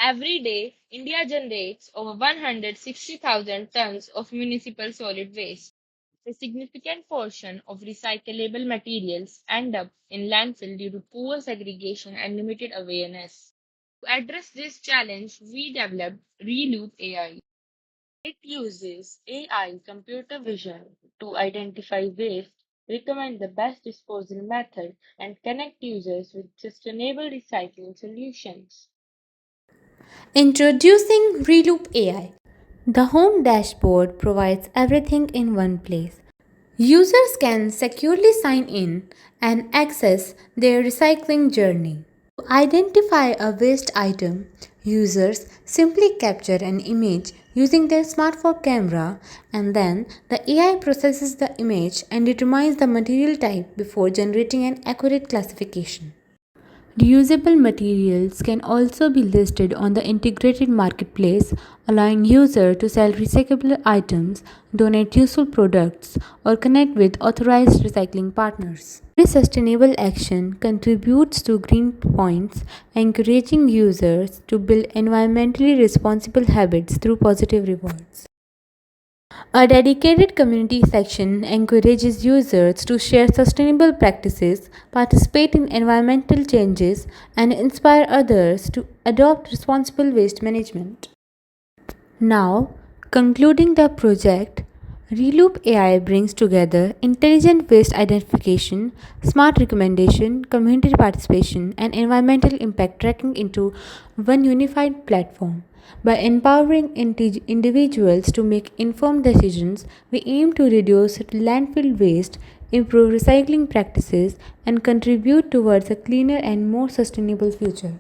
Every day, India generates over 160,000 tons of municipal solid waste. A significant portion of recyclable materials end up in landfill due to poor segregation and limited awareness. To address this challenge, we developed ReLoop AI. It uses AI computer vision to identify waste, recommend the best disposal method, and connect users with sustainable recycling solutions. Introducing ReLoop AI. The home dashboard provides everything in one place. Users can securely sign in and access their recycling journey. To identify a waste item, users simply capture an image using their smartphone camera, and then the AI processes the image and determines the material type before generating an accurate classification. Reusable materials can also be listed on the integrated marketplace, allowing users to sell recyclable items, donate useful products, or connect with authorized recycling partners. This sustainable action contributes to green points, encouraging users to build environmentally responsible habits through positive rewards. A dedicated community section encourages users to share sustainable practices, participate in environmental changes, and inspire others to adopt responsible waste management. Now, concluding the project, ReLoop AI brings together intelligent waste identification, smart recommendation, community participation, and environmental impact tracking into one unified platform. By empowering individuals to make informed decisions, we aim to reduce landfill waste, improve recycling practices, and contribute towards a cleaner and more sustainable future.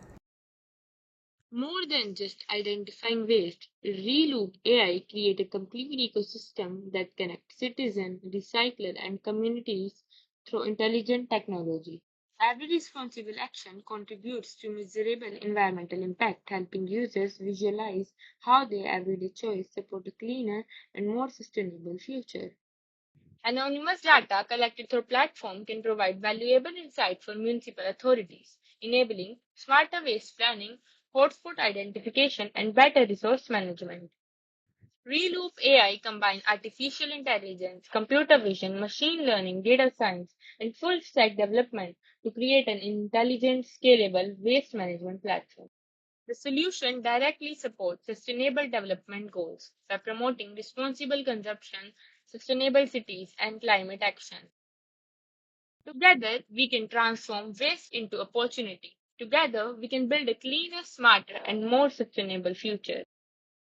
More than just identifying waste, ReLoop AI creates a complete ecosystem that connects citizens, recyclers, and communities through intelligent technology. Every responsible action contributes to measurable environmental impact, helping users visualize how their everyday choice support a cleaner and more sustainable future. Anonymous data collected through platform can provide valuable insight for municipal authorities, enabling smarter waste planning, hotspot identification, and better resource management. ReLoop AI combines artificial intelligence, computer vision, machine learning, data science, and full stack development to create an intelligent, scalable waste management platform. The solution directly supports sustainable development goals by promoting responsible consumption, sustainable cities, and climate action. Together, we can transform waste into opportunity. Together, we can build a cleaner, smarter, and more sustainable future.